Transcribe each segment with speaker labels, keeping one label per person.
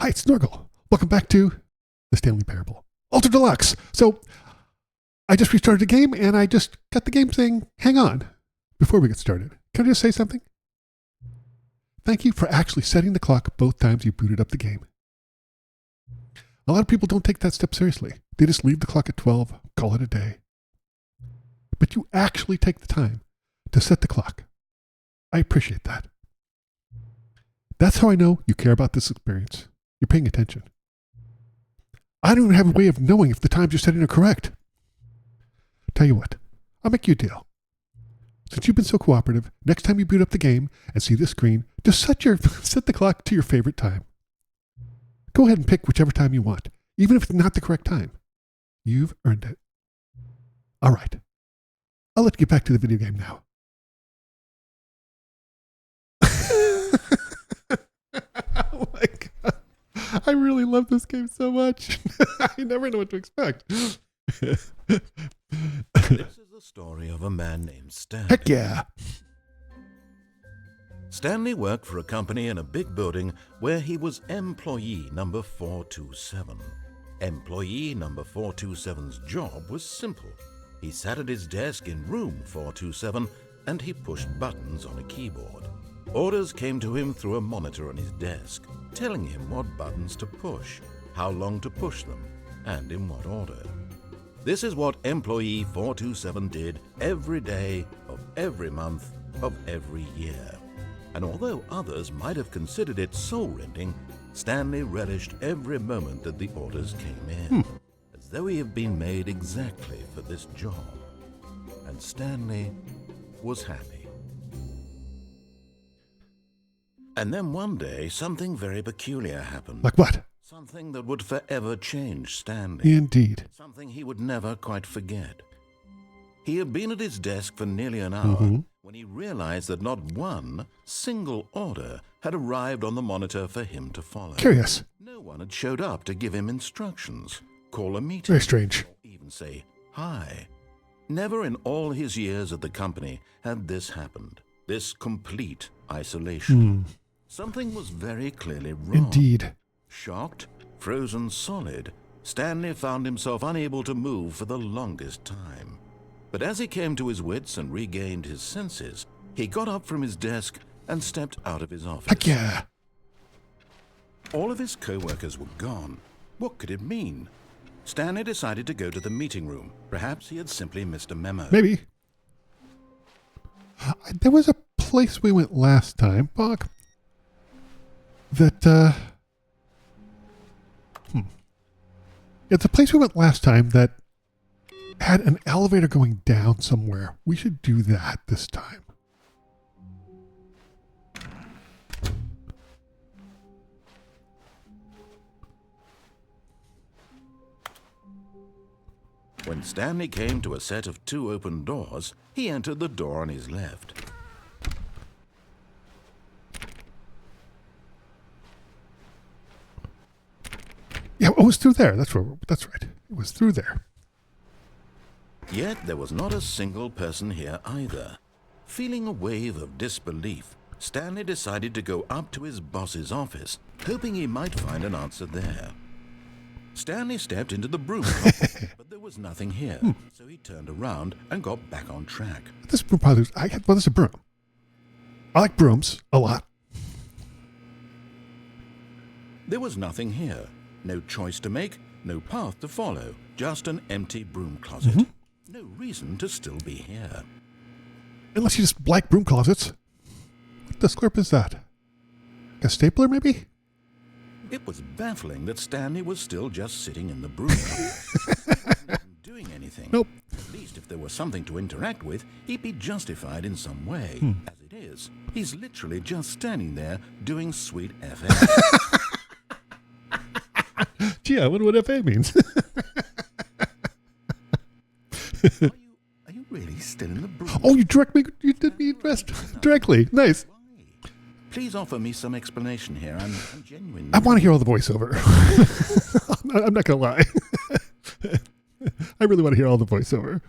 Speaker 1: Hi, it's Snorgle. Welcome back to the Stanley Parable Ultra Deluxe. So, I just restarted the game, and I just got the game saying, hang on, before we get started. Can I just say something? Thank you for actually setting the clock both times you booted up the game. A lot of people don't take that step seriously. They just leave the clock at 12, call it a day. But you actually take the time to set the clock. I appreciate that. That's how I know you care about this experience. You're paying attention. I don't even have a way of knowing if the times you're setting are correct. Tell you what, I'll make you a deal. Since you've been so cooperative, next time you boot up the game and see this screen, just set the clock to your favorite time. Go ahead and pick whichever time you want, even if it's not the correct time. You've earned it. All right. I'll let you get back to the video game now. Oh my God. I really love this game so much. I never know what to expect.
Speaker 2: This is the story of a man named Stanley.
Speaker 1: Heck yeah.
Speaker 2: Stanley worked for a company in a big building where he was employee number 427. Employee number 427's job was simple. He sat at his desk in room 427 and he pushed buttons on a keyboard. Orders came to him through a monitor on his desk, telling him what buttons to push, how long to push them, and in what order. This is what employee 427 did every day of every month of every year. And although others might have considered it soul-rending, Stanley relished every moment that the orders came in, as though he had been made exactly for this job. And Stanley was happy. And then one day, something very peculiar happened.
Speaker 1: Like what?
Speaker 2: Something that would forever change Stanley.
Speaker 1: Indeed.
Speaker 2: Something he would never quite forget. He had been at his desk for nearly an hour when he realized that not one single order had arrived on the monitor for him to follow.
Speaker 1: Curious.
Speaker 2: No one had showed up to give him instructions, call a meeting,
Speaker 1: Very strange.
Speaker 2: or even say hi. Never in all his years at the company had this happened. This complete isolation. Something was very clearly wrong.
Speaker 1: Indeed.
Speaker 2: Shocked, frozen solid, Stanley found himself unable to move for the longest time. But as he came to his wits and regained his senses, he got up from his desk and stepped out of his office.
Speaker 1: Heck yeah.
Speaker 2: All of his co-workers were gone. What could it mean? Stanley decided to go to the meeting room. Perhaps he had simply missed a memo.
Speaker 1: Maybe. There was a place we went last time, Buck, that, It's a place we went last time that had an elevator going down somewhere. We should do that this time.
Speaker 2: When Stanley came to a set of 2 open doors, he entered the door on his left.
Speaker 1: Yeah, it was through there. That's right. It was through there.
Speaker 2: Yet there was not a single person here either. Feeling a wave of disbelief, Stanley decided to go up to his boss's office, hoping he might find an answer there. Stanley stepped into the broom closet, but there was nothing here, so he turned around and got back on track.
Speaker 1: This broom probably, this is a broom. I like brooms a lot.
Speaker 2: There was nothing here. No choice to make, no path to follow, just an empty broom closet. No reason to still be here.
Speaker 1: Unless you just like broom closets. What the slurp is that? A stapler, maybe?
Speaker 2: It was baffling that Stanley was still just sitting in the broom closet. He wasn't doing anything.
Speaker 1: Nope.
Speaker 2: At least if there was something to interact with, he'd be justified in some way. As it is, he's literally just standing there doing sweet FM.
Speaker 1: Gee, I wonder what FA means.
Speaker 2: Are you really still in the broom?
Speaker 1: Oh, you did me addressed directly. Nice.
Speaker 2: Why? Please offer me some explanation here. I'm genuine.
Speaker 1: I want to hear all the voiceover. I'm not going to lie. I really want to hear all the voiceover.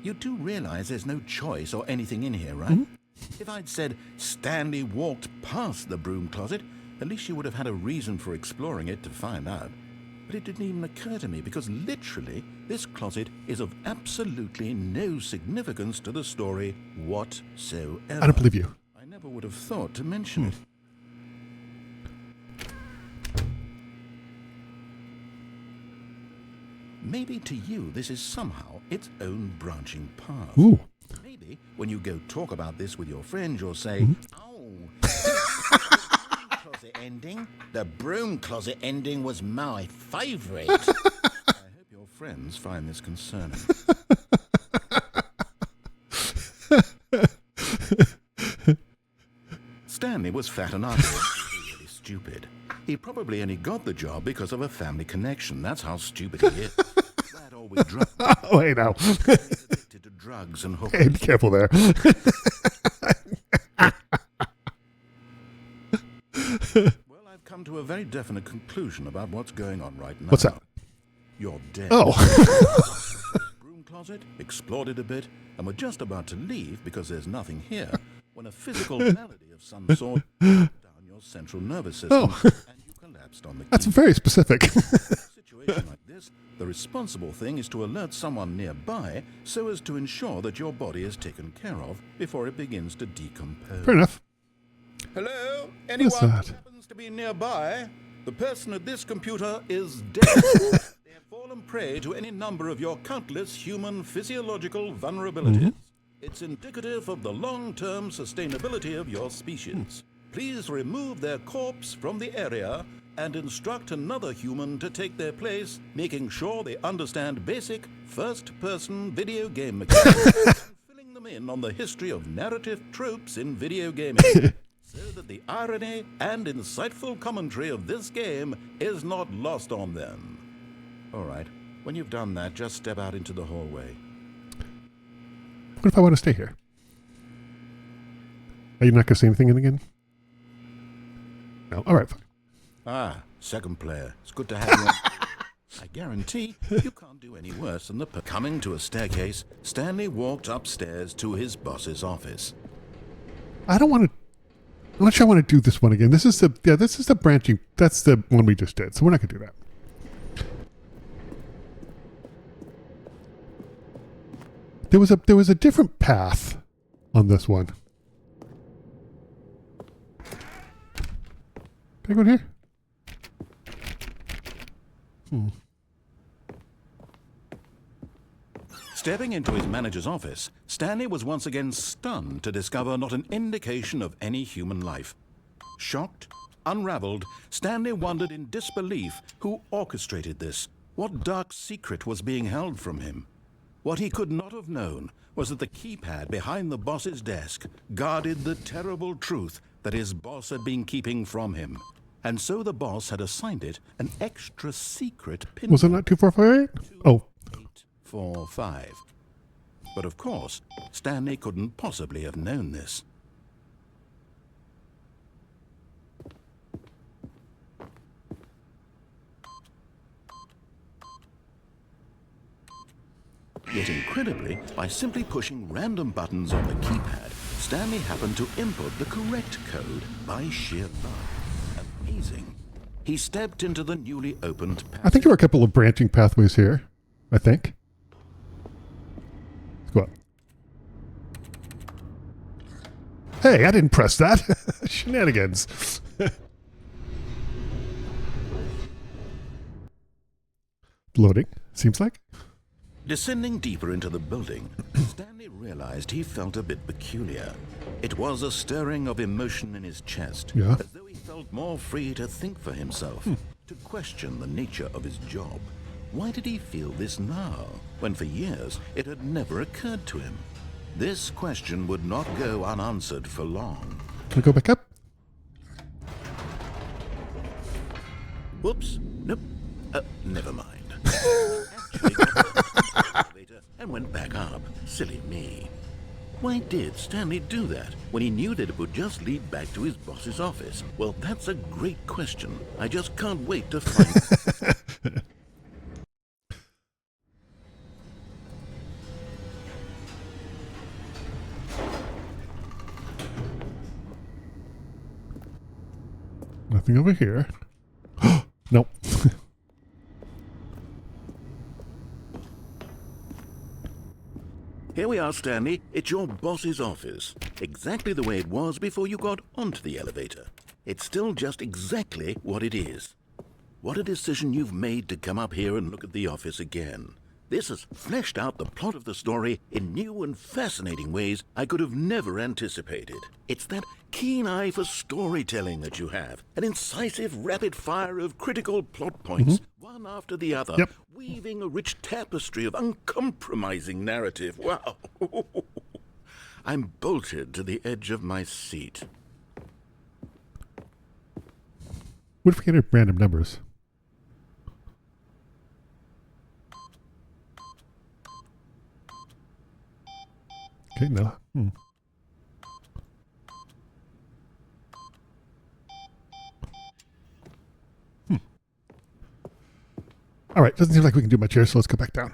Speaker 2: You do realize there's no choice or anything in here, right? If I'd said Stanley walked past the broom closet, At least you would have had a reason for exploring it to find out. But it didn't even occur to me because literally this closet is of absolutely no significance to the story whatsoever.
Speaker 1: I don't believe you.
Speaker 2: I never would have thought to mention it. Maybe to you this is somehow its own branching path.
Speaker 1: Ooh.
Speaker 2: Maybe when you go talk about this with your friends, you'll say, "Oh, closet ending. The broom closet ending was my favourite." I hope your friends find this concerning. Stanley was fat and ugly, really stupid. He probably only got the job because of a family connection. That's how stupid he is. That always drugs.
Speaker 1: Oh, hey, now.
Speaker 2: Addicted to drugs and hookers.
Speaker 1: Hey, be careful there.
Speaker 2: Well, I've come to a very definite conclusion about what's going on right now.
Speaker 1: What's that?
Speaker 2: You're dead.
Speaker 1: Oh.
Speaker 2: Broom closet, explored it a bit, and we're just about to leave because there's nothing here when a physical malady of some sort down your central nervous system and you collapsed on the key.
Speaker 1: That's very specific.
Speaker 2: In a situation like this, the responsible thing is to alert someone nearby so as to ensure that your body is taken care of before it begins to decompose.
Speaker 1: Fair enough.
Speaker 2: Hello? Anyone
Speaker 1: What's
Speaker 2: who
Speaker 1: that?
Speaker 2: happens to be nearby? The person at this computer is dead. They have fallen prey to any number of your countless human physiological vulnerabilities. It's indicative of the long-term sustainability of your species. Please remove their corpse from the area and instruct another human to take their place, making sure they understand basic first-person video game mechanics and filling them in on the history of narrative tropes in video gaming, so that the irony and insightful commentary of this game is not lost on them. All right, when you've done that, just step out into the hallway.
Speaker 1: What if I want to stay here? Are you not going to say anything again? No. All right, fine.
Speaker 2: Ah, second player. It's good to have you on. I guarantee you can't do any worse than coming to a staircase, Stanley walked upstairs to his boss's office.
Speaker 1: I don't want to. I'm not sure I want to do this one again. This is the branching. That's the one we just did. So we're not going to do that. There was a different path on this one. Can I go in here?
Speaker 2: Stepping into his manager's office, Stanley was once again stunned to discover not an indication of any human life. Shocked, unraveled, Stanley wondered in disbelief who orchestrated this. What dark secret was being held from him? What he could not have known was that the keypad behind the boss's desk guarded the terrible truth that his boss had been keeping from him. And so the boss had assigned it an extra secret pin.
Speaker 1: Was it not 2458? Oh.
Speaker 2: 845. But of course, Stanley couldn't possibly have known this. Yet incredibly, by simply pushing random buttons on the keypad, Stanley happened to input the correct code by sheer luck. Amazing. He stepped into the newly opened passage.
Speaker 1: I think there were a couple of branching pathways here. I think. Let's go up. Hey, I didn't press that. Shenanigans. Loading, seems like.
Speaker 2: Descending deeper into the building, Stanley realized he felt a bit peculiar. It was a stirring of emotion in his chest,
Speaker 1: Yeah.
Speaker 2: as though he felt more free to think for himself, to question the nature of his job. Why did he feel this now, when for years it had never occurred to him? This question would not go unanswered for long.
Speaker 1: Can I go back up?
Speaker 2: Whoops, nope, never mind. Actually got out of the elevator and went back up. Silly me. Why did Stanley do that when he knew that it would just lead back to his boss's office? Well, that's a great question. I just can't wait to find out.
Speaker 1: Nothing over here. Nope.
Speaker 2: Here we are, Stanley. It's your boss's office. Exactly the way it was before you got onto the elevator. It's still just exactly what it is. What a decision you've made to come up here and look at the office again. This has fleshed out the plot of the story in new and fascinating ways I could have never anticipated. It's that keen eye for storytelling that you have, an incisive rapid fire of critical plot points, one after the other, weaving a rich tapestry of uncompromising narrative. Wow! I'm bolted to the edge of my seat.
Speaker 1: What if we enter random numbers? Okay, no. All right, doesn't seem like we can do much here, so let's go back down.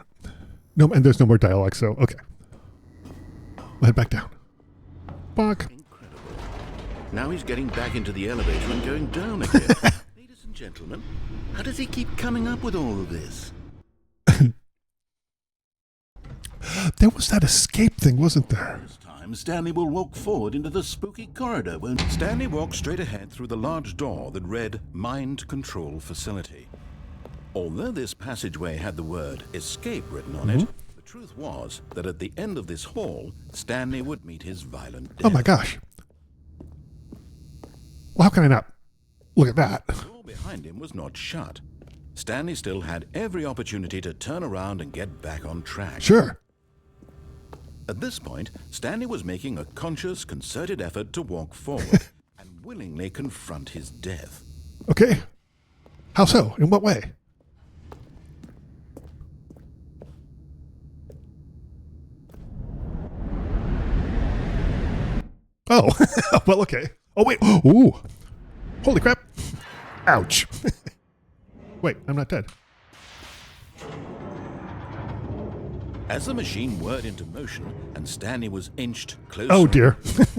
Speaker 1: No, and there's no more dialogue, so okay. We'll head back down. Bonk.
Speaker 2: Incredible. Now he's getting back into the elevator and going down again. Ladies and gentlemen, how does he keep coming up with all of this?
Speaker 1: There was that escape thing, wasn't there?
Speaker 2: This time, Stanley will walk forward into the spooky corridor, won't he? Stanley walked straight ahead through the large door that read Mind Control Facility. Although this passageway had the word escape written on it, the truth was that at the end of this hall, Stanley would meet his violent death.
Speaker 1: Oh my gosh. Well, how can I not look at that?
Speaker 2: The door behind him was not shut. Stanley still had every opportunity to turn around and get back on track.
Speaker 1: Sure.
Speaker 2: At this point, Stanley was making a conscious, concerted effort to walk forward and willingly confront his death.
Speaker 1: Okay. How so? In what way? Oh, well, okay. Oh, wait. Ooh. Holy crap. Ouch. Wait, I'm not dead.
Speaker 2: As the machine whirred into motion and Stanley was inched closer
Speaker 1: Oh, dear.
Speaker 2: to his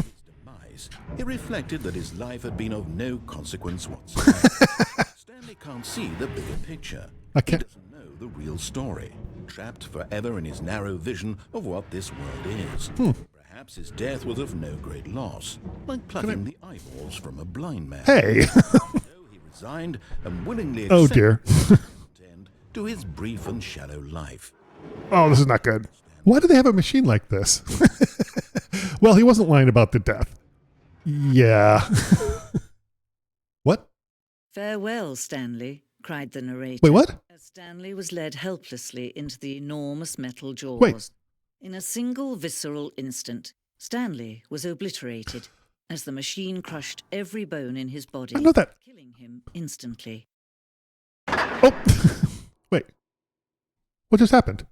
Speaker 2: demise, he reflected that his life had been of no consequence whatsoever. Stanley can't see the bigger picture.
Speaker 1: I can't.
Speaker 2: He doesn't know the real story, trapped forever in his narrow vision of what this world is. Perhaps his death was of no great loss, like plucking the eyeballs from a blind man.
Speaker 1: Hey.
Speaker 2: So he resigned and willingly
Speaker 1: Oh,
Speaker 2: accepted
Speaker 1: dear.
Speaker 2: the end to his brief and shallow life.
Speaker 1: Oh, this is not good. Why do they have a machine like this? Well, he wasn't lying about the death. Yeah. What?
Speaker 3: "Farewell, Stanley," cried the narrator.
Speaker 1: Wait, what?
Speaker 3: As Stanley was led helplessly into the enormous metal jaws.
Speaker 1: Wait.
Speaker 3: In a single visceral instant, Stanley was obliterated as the machine crushed every bone in his body,
Speaker 1: I know that.
Speaker 3: killing him instantly.
Speaker 1: Oh. Wait. What just happened?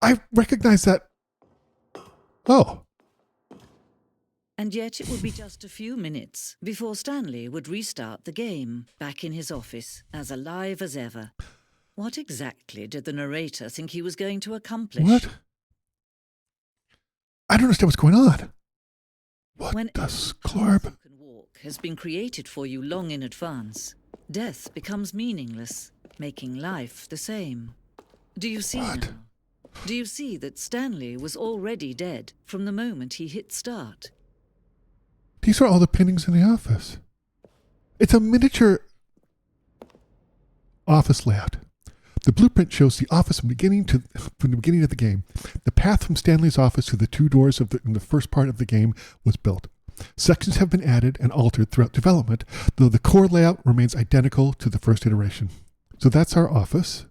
Speaker 1: I recognize that. Oh.
Speaker 3: And yet it would be just a few minutes before Stanley would restart the game, back in his office, as alive as ever. What exactly did the narrator think he was going to accomplish?
Speaker 1: What? I don't understand what's going on. What
Speaker 3: When
Speaker 1: does
Speaker 3: every
Speaker 1: Clorb?
Speaker 3: path you can walk has been created for you long in advance, death becomes meaningless, making life the same. Do you see
Speaker 1: What?
Speaker 3: now? Do you see that Stanley was already dead from the moment he hit start?
Speaker 1: These are all the paintings in the office. It's a miniature office layout. The blueprint shows the office from the beginning of the game. The path from Stanley's office to the two doors in the first part of the game was built. Sections have been added and altered throughout development, though the core layout remains identical to the first iteration. So that's our office.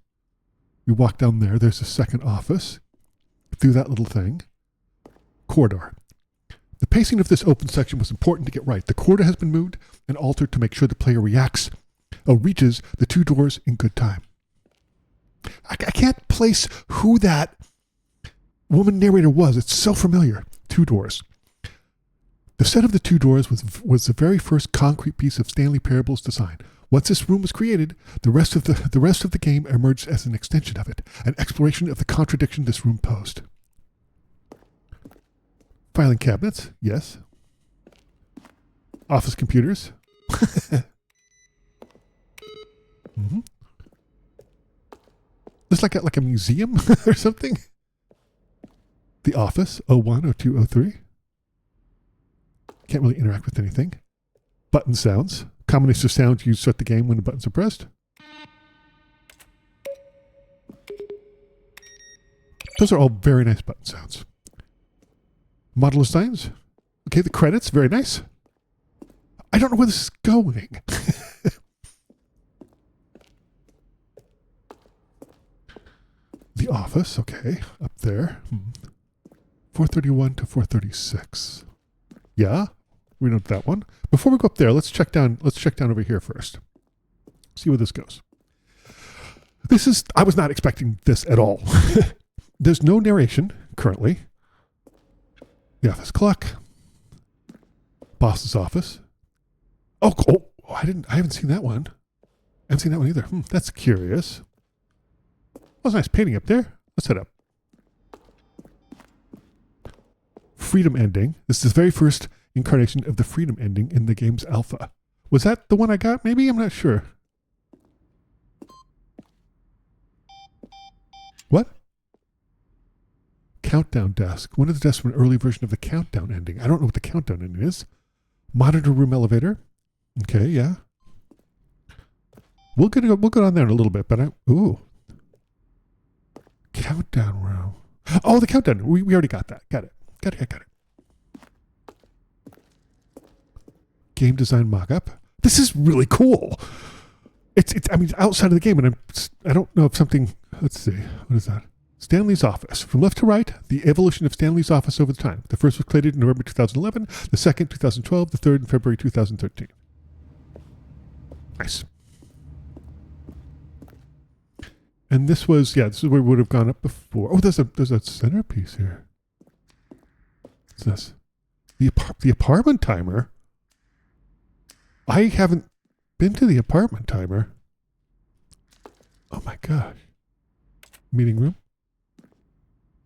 Speaker 1: We walk down there. There's a second office. Through that little thing. Corridor. The pacing of this open section was important to get right. The corridor has been moved and altered to make sure the player reaches the two doors in good time. I can't place who that woman narrator was. It's so familiar. Two doors. The set of the two doors was the very first concrete piece of Stanley Parable's design. Once this room was created, the rest of the game emerged as an extension of it, an exploration of the contradiction this room posed. Filing cabinets, yes. Office computers, Mm-hmm. It's like a museum or something. The office, 01, 02, 03. Can't really interact with anything. Button sounds. Combination of sounds used to start the game when the buttons are pressed. Those are all very nice button sounds. Model signs. Okay, the credits, very nice. I don't know where this is going. The office, okay, up there. 431 to 436. Yeah, we know that one. Before we go up there, let's check down over here first. See where this goes. I was not expecting this at all. There's no narration currently. The office clock. Boss's office. Oh, I haven't seen that one. I haven't seen that one either. That's curious. That's a nice painting up there. Let's head up. Freedom ending. This is the very first incarnation of the freedom ending in the game's alpha. Was that the one I got? Maybe? I'm not sure. What? Countdown desk. One of the desks from an early version of the countdown ending. I don't know what the countdown ending is. Monitor room elevator. Okay, yeah. We'll go down there in a little bit, but ooh. Countdown room. Oh, the countdown. We already got that. Got it. Game design mock-up. This is really cool. It's outside of the game, and I don't know if something. Let's see. What is that? Stanley's office. From left to right, the evolution of Stanley's office over time. The first was created in November 2011. The second, 2012. The third in February 2013. Nice. And this is where we would have gone up before. Oh, there's a centerpiece here. What's this? The apartment timer? I haven't been to the apartment timer. Oh my gosh. Meeting room?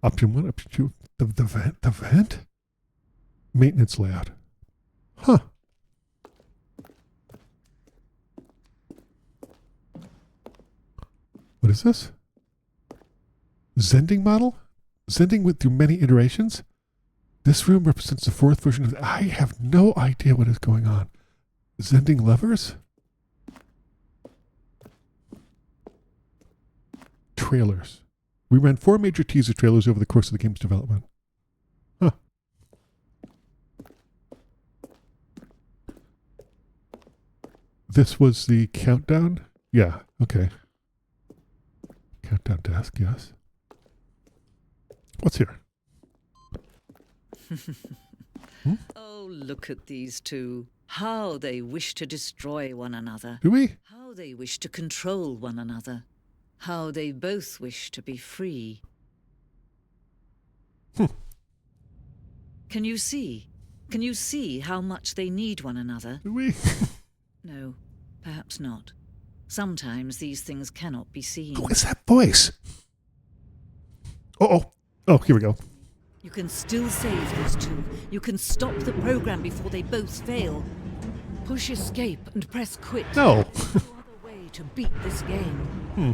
Speaker 1: Option 1, option 2. The vent? Maintenance layout. Huh. What is this? Zending model? Zending through many iterations? This room represents the fourth version of I have no idea what is going on. Zending levers? Trailers. We ran 4 major teaser trailers over the course of the game's development. Huh. This was the countdown? Yeah, okay. Countdown desk, yes. What's here?
Speaker 3: Oh, look at these two. How they wish to destroy one another.
Speaker 1: Do we?
Speaker 3: How they wish to control one another. How they both wish to be free. Can you see? Can you see how much they need one another?
Speaker 1: Do we?
Speaker 3: No, perhaps not. Sometimes these things cannot be seen.
Speaker 1: What is that voice? Oh, here we go.
Speaker 3: You can still save these two. You can stop the program before they both fail. Push escape and press quit.
Speaker 1: No.
Speaker 3: There's no other way to beat this game.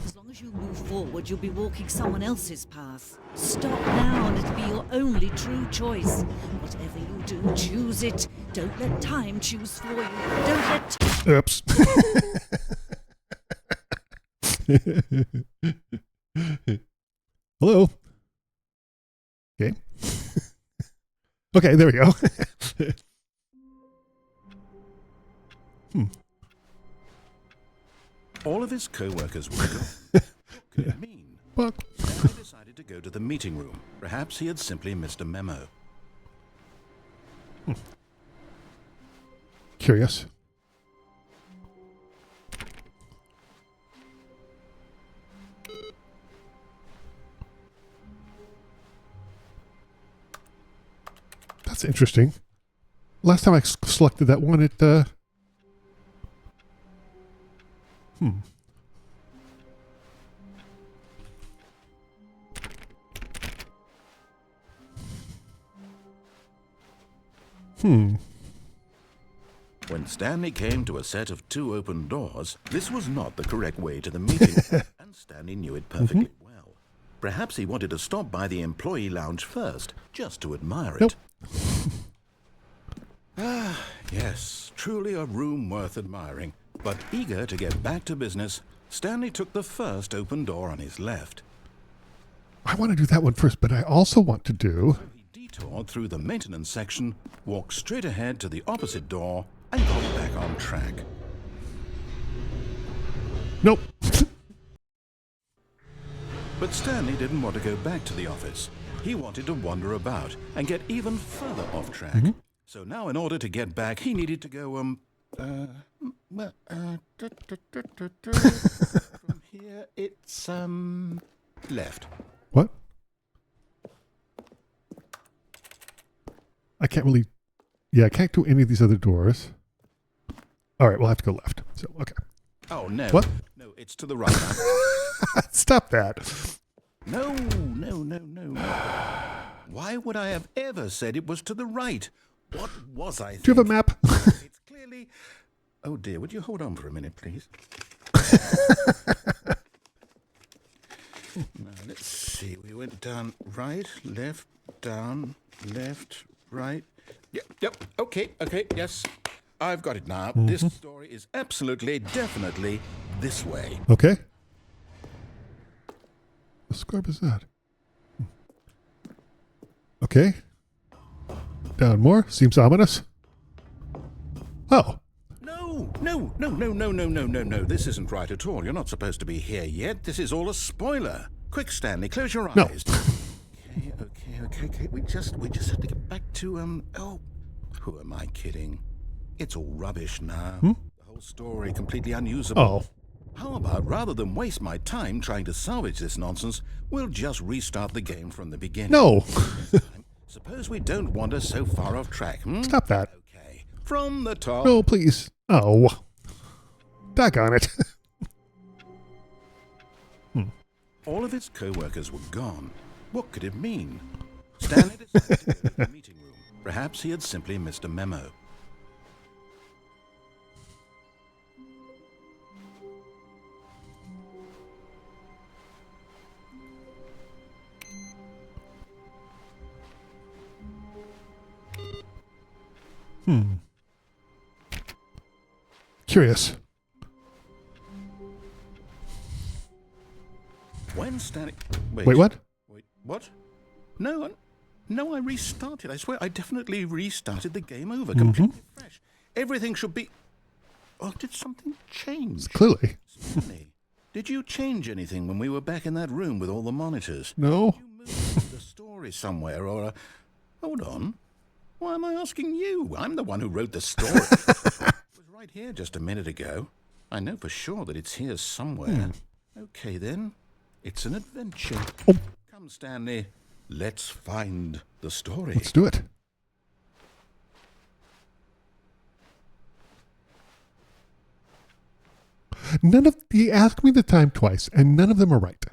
Speaker 3: As long as you move forward, you'll be walking someone else's path. Stop now and it'll be your only true choice. Whatever you do, choose it. Don't let time choose for you. Don't let
Speaker 1: Oops. Hello. Okay. Okay, there we go.
Speaker 2: All of his co-workers were gone. What could it mean?
Speaker 1: Fuck.
Speaker 2: Stanley decided to go to the meeting room. Perhaps he had simply missed a memo.
Speaker 1: Curious. That's interesting. Last time I selected that one, it,
Speaker 2: When When Stanley came to a set of 2 open doors, this was not the correct way to the meeting, and Stanley knew it perfectly well. Perhaps he wanted to stop by the employee lounge first, just to admire it. Ah, yes, truly a room worth admiring. But eager to get back to business, Stanley took the first open door on his left.
Speaker 1: I want to do that one first, but I also want to do...
Speaker 2: So he detoured through the maintenance section, walked straight ahead to the opposite door, and got back on track.
Speaker 1: Nope.
Speaker 2: But Stanley didn't want to go back to the office. He wanted to wander about and get even further off track. So now in order to get back, he needed to go, from here, it's, left.
Speaker 1: What? I can't really... Yeah, I can't do any of these other doors. All right, we'll have to go left. So, okay.
Speaker 2: Oh, no.
Speaker 1: What?
Speaker 2: No, it's to the right.
Speaker 1: Stop that.
Speaker 2: No. Why would I have ever said it was to the right? What was I thinking?
Speaker 1: Do you have a map?
Speaker 2: It's clearly... Oh, dear, would you hold on for a minute, please? Now, let's see. We went down right, left, down, left, right. Yep. Okay, yes. I've got it now. This story is absolutely, definitely this way.
Speaker 1: Okay. What scrub is that? Okay. Down more. Seems ominous. Oh.
Speaker 2: No. This isn't right at all. You're not supposed to be here yet. This is all a spoiler. Quick, Stanley, close your
Speaker 1: No.
Speaker 2: eyes. Okay. We just have to get back to, who am I kidding? It's all rubbish now. The whole story completely unusable.
Speaker 1: Oh.
Speaker 2: How about, rather than waste my time trying to salvage this nonsense, we'll just restart the game from the beginning.
Speaker 1: No.
Speaker 2: Suppose we don't wander so far off track,
Speaker 1: Stop that.
Speaker 2: Okay. From the top.
Speaker 1: No, please. Oh. Daggone it.
Speaker 2: All of his co-workers were gone. What could it mean? Stanley decided to go to the meeting room. Perhaps he had simply missed a memo.
Speaker 1: Curious.
Speaker 2: When Stanley...
Speaker 1: Wait, what?
Speaker 2: Wait, what? No, I restarted. I swear, I definitely restarted the game over, completely fresh. Everything should be... Oh, did something change?
Speaker 1: Clearly.
Speaker 2: Stanley, did you change anything when we were back in that room with all the monitors?
Speaker 1: No.
Speaker 2: Did you move the story somewhere, or... Hold on. Why am I asking you? I'm the one who wrote the story. It was right here just a minute ago. I know for sure that it's here somewhere. Okay, then. It's an adventure.
Speaker 1: Oh.
Speaker 2: Come, Stanley. Let's find the story.
Speaker 1: Let's do it. He asked me the time twice, and none of them are right.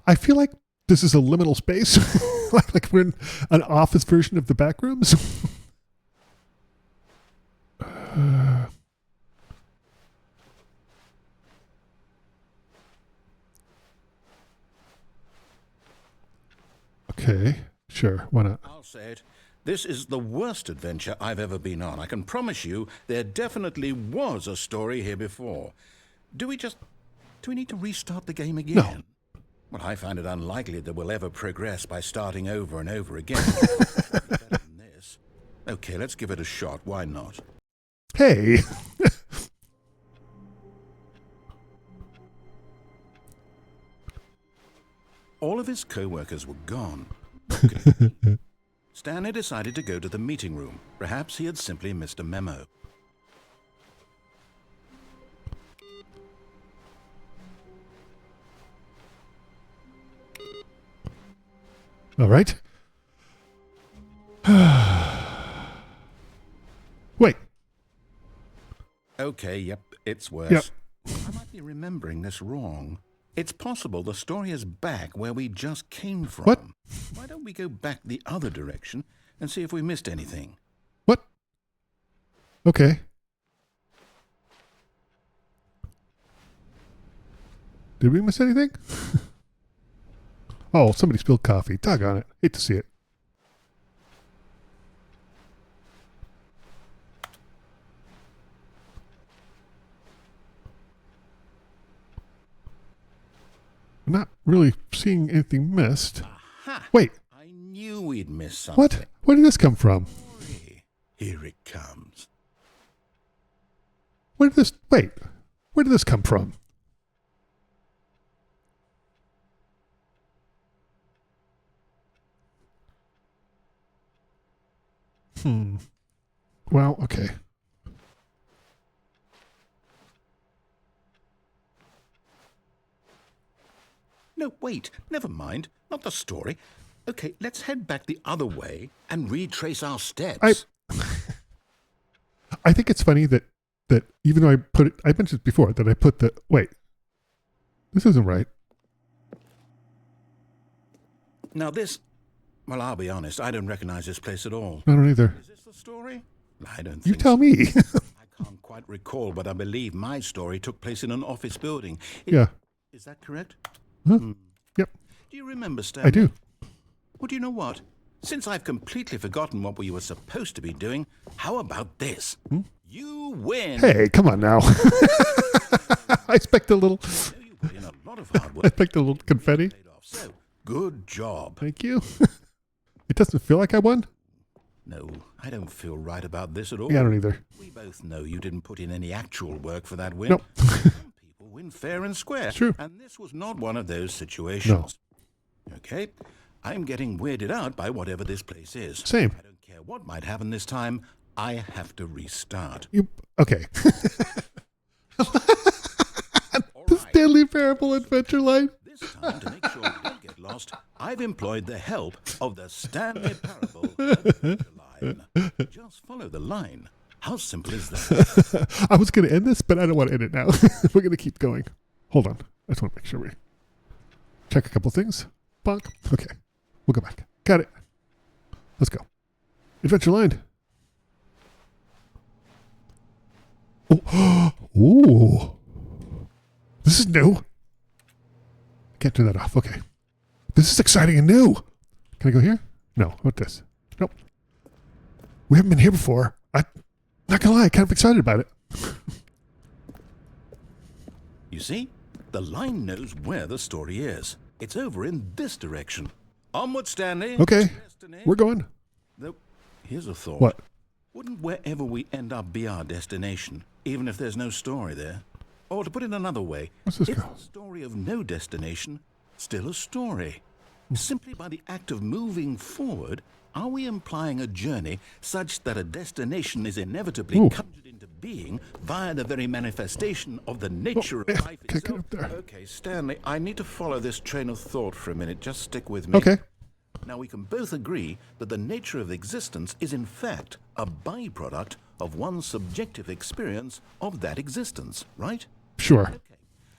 Speaker 1: I feel like this is a liminal space. like we're in an office version of the Backrooms. Okay, sure, why not?
Speaker 2: I'll say it. This is the worst adventure I've ever been on. I can promise you there definitely was a story here before. Do we need to restart the game again?
Speaker 1: No.
Speaker 2: Well, I find it unlikely that we'll ever progress by starting over and over again. Better than this. Okay, let's give it a shot. Why not?
Speaker 1: Hey!
Speaker 2: All of his co-workers were gone. Stanley decided to go to the meeting room. Perhaps he had simply missed a memo.
Speaker 1: All right. Wait.
Speaker 2: Okay, yep, it's worse.
Speaker 1: Yep.
Speaker 2: I might be remembering this wrong. It's possible the story is back where we just came from.
Speaker 1: What?
Speaker 2: Why don't we go back the other direction and see if we missed anything?
Speaker 1: What? Okay. Did we miss anything? Oh, somebody spilled coffee. Doggone it. Hate to see it. I'm not really seeing anything missed.
Speaker 2: Aha!
Speaker 1: Wait,
Speaker 2: I knew we'd miss something.
Speaker 1: what? Where did this come from?
Speaker 2: Here it comes.
Speaker 1: Where did this come from? Well, okay.
Speaker 2: No, wait. Never mind. Not the story. Okay, let's head back the other way and retrace our steps.
Speaker 1: I think it's funny that even though I mentioned it before, that I put wait, this isn't right.
Speaker 2: Now this, well, I'll be honest, I don't recognize this place at all.
Speaker 1: I don't either.
Speaker 2: Is this the story? I don't think
Speaker 1: You tell me.
Speaker 2: I can't quite recall, but I believe my story took place in an office building.
Speaker 1: Yeah.
Speaker 2: Is that correct?
Speaker 1: Huh? Yep.
Speaker 2: Do you remember, Stanley?
Speaker 1: I do.
Speaker 2: Well, do you know what? Since I've completely forgotten what we were supposed to be doing, how about this? You win!
Speaker 1: Hey, come on now. I expect a little.
Speaker 2: I know you put in a lot of hard work.
Speaker 1: I expect a little confetti.
Speaker 2: Paid off. So, good job.
Speaker 1: Thank you. It doesn't feel like I won.
Speaker 2: No, I don't feel right about this at all.
Speaker 1: Yeah, I don't either.
Speaker 2: We both know you didn't put in any actual work for that win.
Speaker 1: Nope.
Speaker 2: Some people win fair and square.
Speaker 1: True.
Speaker 2: And this was not one of those situations.
Speaker 1: No.
Speaker 2: Okay? I'm getting weirded out by whatever this place is.
Speaker 1: Same.
Speaker 2: I don't care what might happen this time. I have to restart.
Speaker 1: Okay.
Speaker 2: All
Speaker 1: The
Speaker 2: right.
Speaker 1: Stanley Parable Adventure Line.
Speaker 2: This time, to make sure we don't get lost, I've employed the help of the Stanley Parable Ultra Line. Just follow the line. How simple is that?
Speaker 1: I was going to end this, but I don't want to end it now. We're going to keep going. Hold on. I just want to make sure we check a couple things. Bonk. Okay. We'll go back. Got it. Let's go. Adventure Line. Oh. Ooh. This is new. Can't turn that off. Okay. This is exciting and new. Can I go here? No. What this? Nope. We haven't been here before. I'm not gonna lie, kind of excited about it.
Speaker 2: You see? The line knows where the story is. It's over in this direction. Onward, Stanley.
Speaker 1: Okay.
Speaker 2: Destiny.
Speaker 1: We're going.
Speaker 2: Though, here's a thought.
Speaker 1: What?
Speaker 2: Wouldn't wherever we end up be our destination, even if there's no story there? Or to put it another way,
Speaker 1: What's this
Speaker 2: is
Speaker 1: go?
Speaker 2: a story of no destination still a story? Simply by the act of moving forward, are we implying a journey such that a destination is inevitably
Speaker 1: Ooh.
Speaker 2: conjured into being via the very manifestation of the nature
Speaker 1: yeah,
Speaker 2: of life
Speaker 1: can't get
Speaker 2: itself?
Speaker 1: up there.
Speaker 2: Okay, Stanley, I need to follow this train of thought for a minute. Just stick with me.
Speaker 1: Okay.
Speaker 2: Now, we can both agree that the nature of existence is in fact a byproduct of one's subjective experience of that existence, right?
Speaker 1: Sure.
Speaker 2: Okay.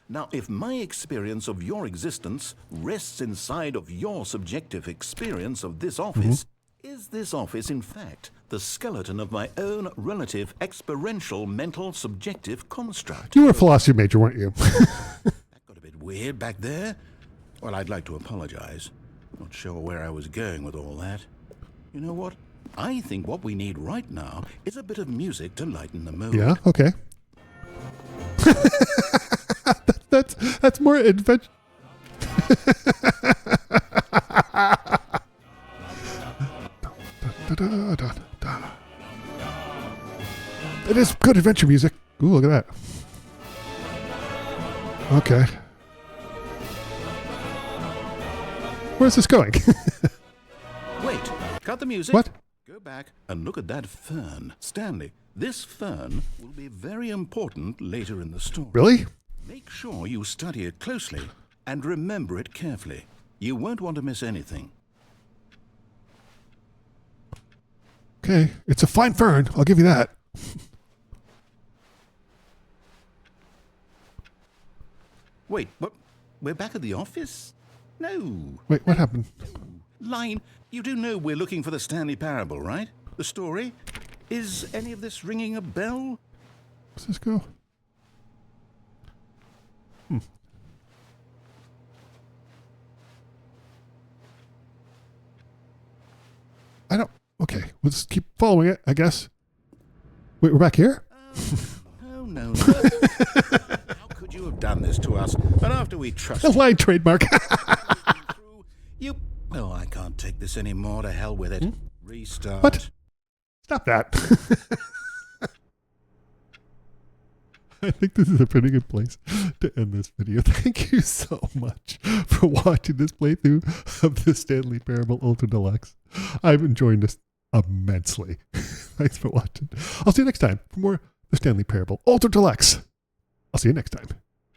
Speaker 2: Now, if my experience of your existence rests inside of your subjective experience of this office, is this office in fact the skeleton of my own relative experiential mental subjective construct?
Speaker 1: You were a philosophy major, weren't you?
Speaker 2: That got a bit weird back there. Well, I'd like to apologize. Not sure where I was going with all that. You know what? I think what we need right now is a bit of music to lighten the mood.
Speaker 1: Yeah. Okay. That's more adventure. It is good adventure music. Ooh, look at that. Okay. Where's this going?
Speaker 2: Wait, cut the music.
Speaker 1: What?
Speaker 2: Go back and look at that fern. Stanley, this fern will be very important later in the story.
Speaker 1: Really?
Speaker 2: Make sure you study it closely and remember it carefully. You won't want to miss anything.
Speaker 1: Okay. It's a fine fern. I'll give you that.
Speaker 2: Wait, what? We're back at the office? No.
Speaker 1: Wait, what happened?
Speaker 2: Line, you do know we're looking for the Stanley Parable, right? The story? Is any of this ringing a bell?
Speaker 1: Where's this go? I don't... Okay, we'll just keep following it, I guess. Wait, we're back here?
Speaker 2: No. How could you have done this to us? And after we
Speaker 1: A
Speaker 2: trusted
Speaker 1: line trademark.
Speaker 2: you... No, I can't take this anymore. To hell with it. Restart.
Speaker 1: What? Stop that. I think this is a pretty good place to end this video. Thank you so much for watching this playthrough of the Stanley Parable Ultra Deluxe. I'm enjoying this immensely. Thanks for watching. I'll see you next time for more The Stanley Parable Ultra Deluxe. I'll see you next time.